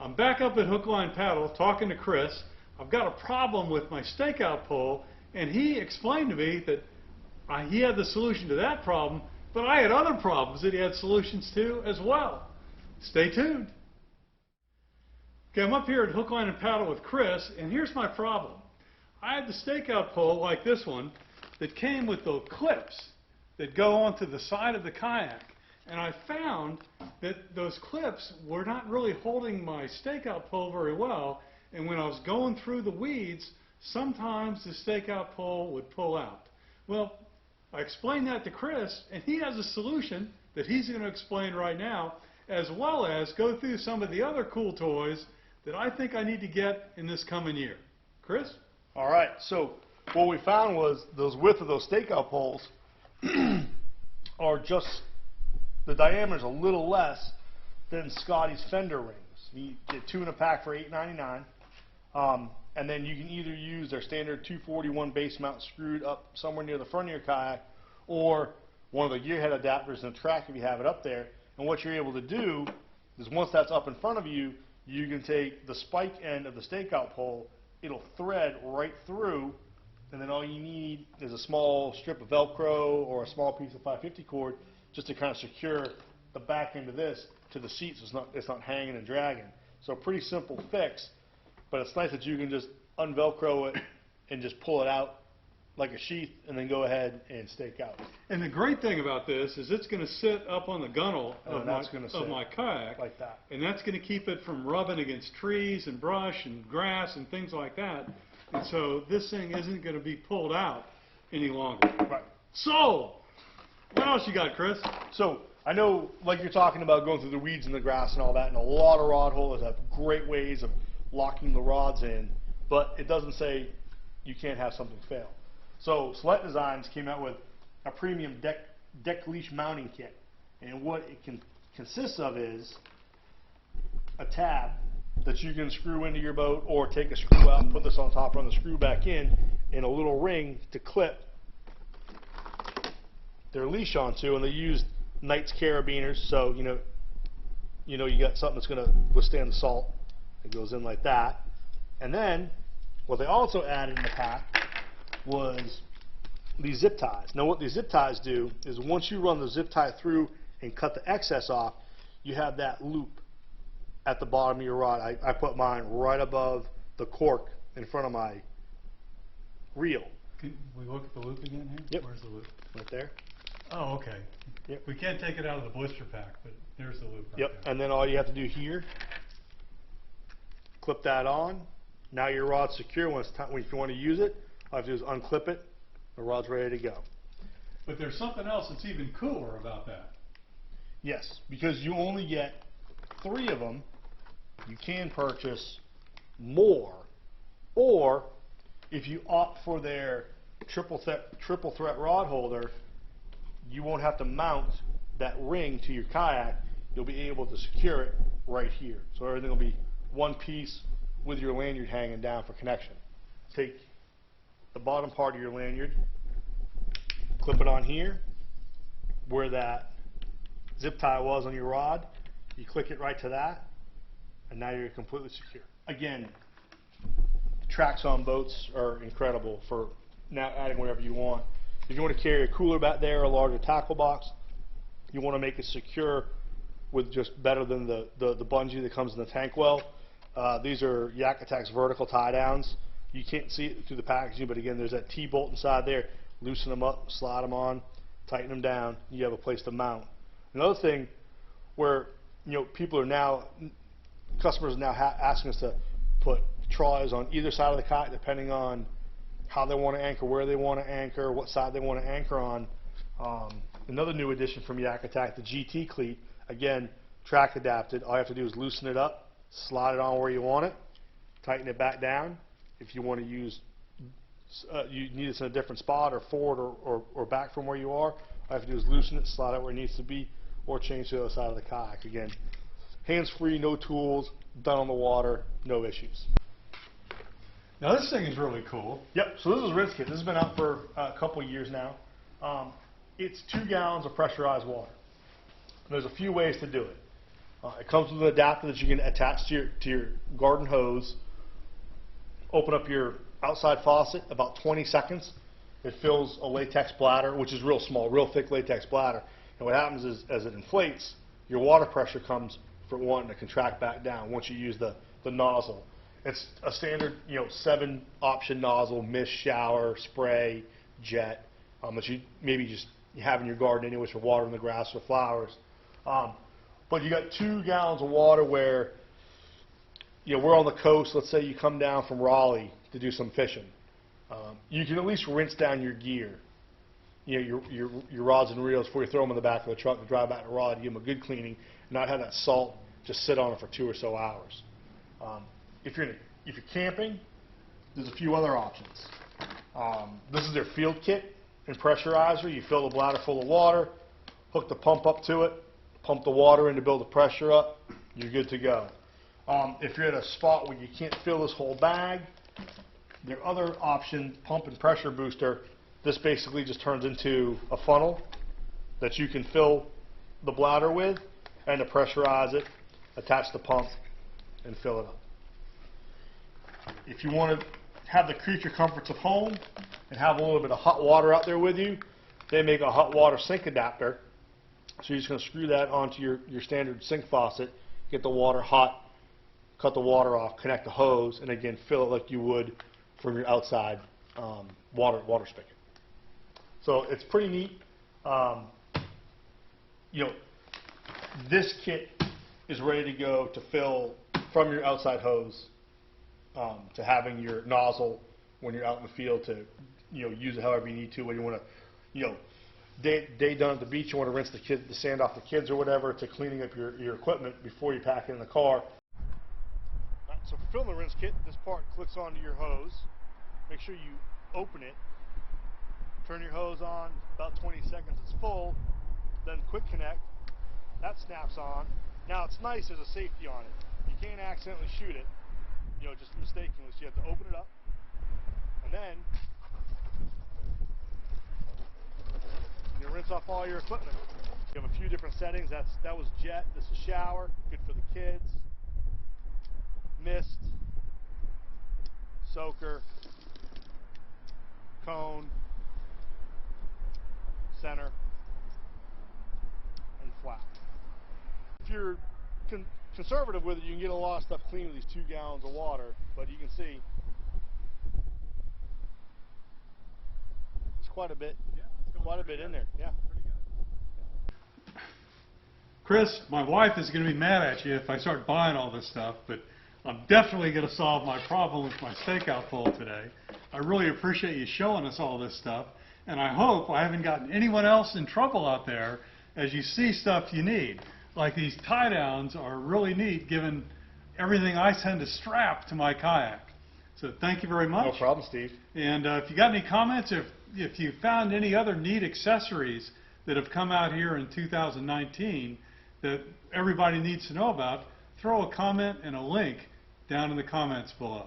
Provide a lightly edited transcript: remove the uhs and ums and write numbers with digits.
I'm back up at Hook, Line, Paddle talking to Chris. I've got a problem with my stakeout pole, and he explained to me that he had the solution to that problem, but I had other problems that he had solutions to as well. Stay tuned. Okay, I'm up here at Hook, Line, and Paddle with Chris, and here's my problem. I had the stakeout pole like this one that came with those clips that go onto the side of the kayak. And I found that those clips were not really holding my stakeout pole very well. And when I was going through the weeds, sometimes the stakeout pole would pull out. Well, I explained that to Chris, and he has a solution that he's going to explain right now, as well as go through some of the other cool toys that I think I need to get in this coming year. Chris? All right, so what we found was those width of those stakeout poles are just, the diameter is a little less than Scotty's Fender Rings. You get 2 in a pack for $8.99, and then you can either use their standard 241 base mount screwed up somewhere near the front of your kayak, or one of the gear head adapters in the track if you have it up there. And what you're able to do is once that's up in front of you, you can take the spike end of the stakeout pole, it'll thread right through, and then all you need is a small strip of velcro or a small piece of 550 cord just to kind of secure the back end of this to the seat so it's not hanging and dragging. So a pretty simple fix, but it's nice that you can just unvelcro it and just pull it out like a sheath and then go ahead and stake out. And the great thing about this is it's going to sit up on the gunnel of my kayak, like that. And that's going to keep it from rubbing against trees and brush and grass and things like that. And so this thing isn't going to be pulled out any longer. Right. So, what else you got, Chris? So, I know, like you're talking about going through the weeds and the grass and all that, and a lot of rod holders have great ways of locking the rods in, but it doesn't say you can't have something fail. So Select Designs came out with a premium deck leash mounting kit, and what it consists of is a tab that you can screw into your boat, or take a screw out, put this on top, run the screw back in, and a little ring to clip their leash onto. And they used Knight's carabiners, so you got something that's going to withstand the salt. It goes in like that. And then what they also added in the pack was these zip ties. Now what these zip ties do is once you run the zip tie through and cut the excess off, you have that loop at the bottom of your rod. I put mine right above the cork in front of my reel. Can we look at the loop again here? Yep. Where's the loop? Right there. Oh, okay. Yep. We can't take it out of the blister pack, but there's the loop right Yep. there. And then all you have to do here, clip that on. Now your rod's secure. When if you want to use it, all you have to do is unclip it. The rod's ready to go. But there's something else that's even cooler about that. Yes, because you only get 3 of them. You can purchase more, or if you opt for their triple threat rod holder, you won't have to mount that ring to your kayak. You'll be able to secure it right here. So everything will be one piece with your lanyard hanging down for connection. Take the bottom part of your lanyard, clip it on here where that zip tie was on your rod. You click it right to that, and now you're completely secure. Again, tracks on boats are incredible for now adding whatever you want. If you want to carry a cooler back there, a larger tackle box, you want to make it secure with just better than the bungee that comes in the tank well. These are Yak Attack's vertical tie downs. You can't see it through the packaging, but again, there's that T-bolt inside there. Loosen them up, slide them on, tighten them down. You have a place to mount. Another thing where people are now, customers are now asking us to put trolleys on either side of the kayak depending on how they want to anchor, where they want to anchor, what side they want to anchor on. Another new addition from Yak Attack, the GT cleat. Again, track adapted. All you have to do is loosen it up, slide it on where you want it, tighten it back down. If you want to use, you need this in a different spot or forward or back from where you are, all you have to do is loosen it, slide it where it needs to be, or change to the other side of the kayak. Again, hands-free, no tools, done on the water, no issues. Now this thing is really cool. Yep, so this is Rinse Kit. This has been out for a couple of years now. It's 2 gallons of pressurized water. There's a few ways to do it. It comes with an adapter that you can attach to your garden hose. Open up your outside faucet, about 20 seconds. It fills a latex bladder, which is real small, real thick latex bladder. And what happens is, as it inflates, your water pressure comes from wanting to contract back down once you use the nozzle. It's a standard, 7 option nozzle: mist, shower, spray, jet, that you maybe just have in your garden anyways for watering the grass or flowers. But you got 2 gallons of water where, we're on the coast. Let's say you come down from Raleigh to do some fishing. You can at least rinse down your gear, your rods and reels before you throw them in the back of the truck and drive back to Raleigh to give them a good cleaning and not have that salt just sit on it for 2 or so hours. If you're camping, there's a few other options. This is their field kit and pressurizer. You fill the bladder full of water, hook the pump up to it, pump the water in to build the pressure up, you're good to go. If you're at a spot where you can't fill this whole bag, their other option, pump and pressure booster, this basically just turns into a funnel that you can fill the bladder with and to pressurize it, attach the pump, and fill it up. If you want to have the creature comforts of home and have a little bit of hot water out there with you, they make a hot water sink adapter. So you're just going to screw that onto your standard sink faucet, get the water hot, cut the water off, connect the hose, and again fill it like you would from your outside water spigot. So it's pretty neat. This kit is ready to go to fill from your outside hose to having your nozzle when you're out in the field to use it however you need to. When you want to, day done at the beach, you want to rinse the sand off the kids or whatever, to cleaning up your equipment before you pack it in the car. So for filling the rinse kit, this part clicks onto your hose. Make sure you open it, turn your hose on, about 20 seconds it's full, then quick connect, that snaps on. Now it's nice, there's a safety on it. You can't accidentally shoot it, just mistakenly, so you have to open it up, and then you rinse off all your equipment. You have a few different settings. That was jet, this is shower, good for the kids. Mist, soaker, cone, center, and flat. If you're conservative with it, you can get a lot of stuff clean with these 2 gallons of water, but you can see it's quite a bit, in there. Yeah. Chris, my wife is going to be mad at you if I start buying all this stuff, but I'm definitely going to solve my problem with my stakeout pole today. I really appreciate you showing us all this stuff, and I hope I haven't gotten anyone else in trouble out there as you see stuff you need. Like these tie downs are really neat given everything I tend to strap to my kayak. So thank you very much. No problem, Steve. And if you got any comments, if you found any other neat accessories that have come out here in 2019 that everybody needs to know about, throw a comment and a link down in the comments below.